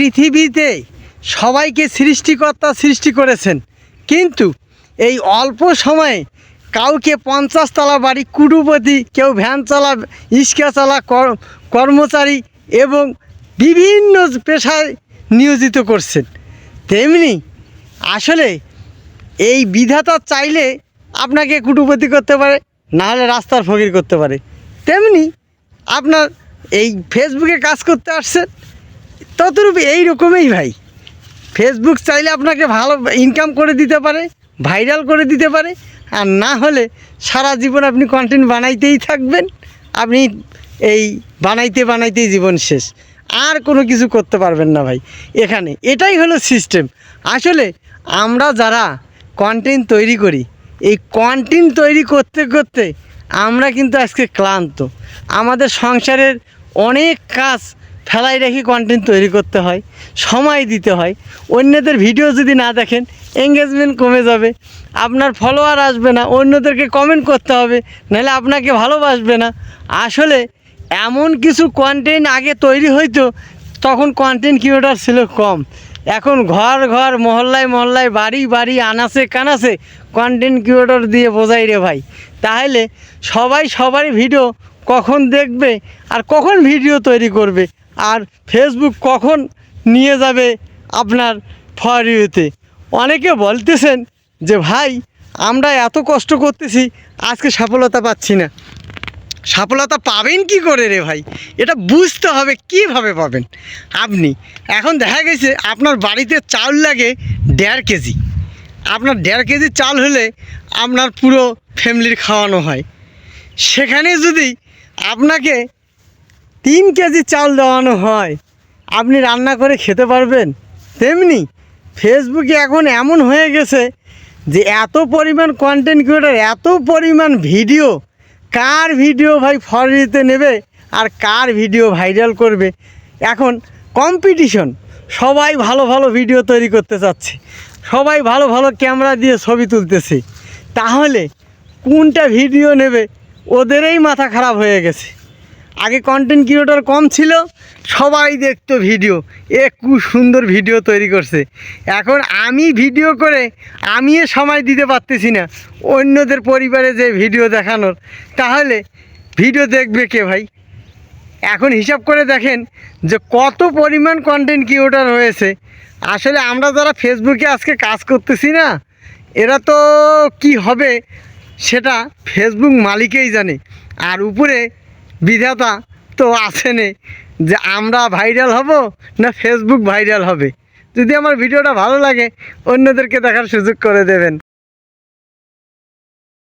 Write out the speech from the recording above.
পৃথিবীতে সবাইকে সৃষ্টিকর্তা সৃষ্টি করেছেন, কিন্তু এই অল্প সময়ে কাউকে 50 তলা বাড়ি, কুটুপতি, কেউ ভ্যান চালা, রিক্সা চালা, কর্মচারী এবং বিভিন্ন পেশায় নিয়োজিত করছেন। তেমনি আসলে এই বিধাতা চাইলে আপনাকে কুটুপতি করতে পারে, নাহলে রাস্তার ফকির করতে পারে। তেমনি আপনার এই ফেসবুকে কাজ করতে আসছেন, ততরূপ এইরকমই ভাই। ফেসবুক চাইলে আপনাকে ভালো ইনকাম করে দিতে পারে, ভাইরাল করে দিতে পারে, আর না হলে সারা জীবন আপনি কন্টেন্ট বানাইতেই থাকবেন। আপনি এই বানাইতেই জীবন শেষ, আর কোনো কিছু করতে পারবেন না ভাই। এখানে এটাই হলো সিস্টেম। আসলে আমরা যারা কন্টেন্ট তৈরি করি, এই কন্টেন্ট তৈরি করতে করতে আমরা কিন্তু আজকে ক্লান্ত। আমাদের সংসারের অনেক কাজ ফেলাই রেখে কন্টেন্ট তৈরি করতে হয়, সময় দিতে হয়। অন্যদের ভিডিও যদি না দেখেন, এঙ্গেজমেন্ট কমে যাবে, আপনার ফলোয়ার আসবে না, অন্যদেরকে কমেন্ট করতে হবে, নাহলে আপনাকে ভালোবাসবে না। আসলে এমন কিছু কন্টেন্ট আগে তৈরি হইতো, তখন কন্টেন্ট ক্রিয়েটর ছিল কম। এখন ঘর ঘর, মহল্লায় মহল্লায়, বাড়ি বাড়ি, আনাচে কানাচে কন্টেন্ট ক্রিয়েটর দিয়ে বোঝাই রে ভাই। তাহলে সবাই সবারই ভিডিও কখন দেখবে আর কখন ভিডিও তৈরি করবে, আর ফেসবুক কখন নিয়ে যাবে আপনার ফর ইউতে। অনেকে বলতেছেন যে ভাই আমরা এত কষ্ট করতেছি, আজকে সফলতা পাচ্ছি না। সফলতা পাবেন কি করে রে ভাই? এটা বুঝতে হবে কিভাবে পাবেন। আপনি এখন দেখা গেছে আপনার বাড়িতে চাল লাগে 1.5 কেজি। আপনার 1.5 কেজি চাল হলে আপনার পুরো ফ্যামিলির খাওয়ানো হয়। সেখানে যদি আপনাকে 3 কেজি চাল দেওয়ানো হয়, আপনি রান্না করে খেতে পারবেন? তেমনি ফেসবুকে এখন এমন হয়ে গেছে যে এত পরিমাণ কন্টেন্ট ক্রিয়েটর, এত পরিমাণ ভিডিও, কার ভিডিও ভাই ফরিতে নেবে আর কার ভিডিও ভাইরাল করবে, এখন কম্পিটিশন। সবাই ভালো ভালো ভিডিও তৈরি করতে চাচ্ছে, সবাই ভালো ভালো ক্যামেরা দিয়ে ছবি তুলতেছে। তাহলে কোনটা ভিডিও নেবে ওদেরই মাথা খারাপ হয়ে গেছে। আগে কন্টেন্ট ক্রিয়েটর কম ছিল, সবাই দেখতো ভিডিও, খুব সুন্দর ভিডিও তৈরি করছে। এখন আমি ভিডিও করে আমিও সময় দিতে পারতেছি না অন্যদের পরিবারে যে ভিডিও দেখানোর, তাহলে ভিডিও দেখবে কে ভাই? এখন হিসাব করে দেখেন যে কত পরিমাণ কন্টেন্ট ক্রিয়েটর হয়েছে। আসলে আমরা যারা ফেসবুকে আজকে কাজ করতেছি না, এরা তো কি হবে সেটা ফেসবুক মালিকেই জানে, আর উপরে বিধাতা তো আছেনে যে আমরা ভাইরাল হব না ফেসবুক ভাইরাল হবে। যদি আমার ভিডিওটা ভালো লাগে, অন্যদেরকে দেখার সুযোগ করে দেবেন।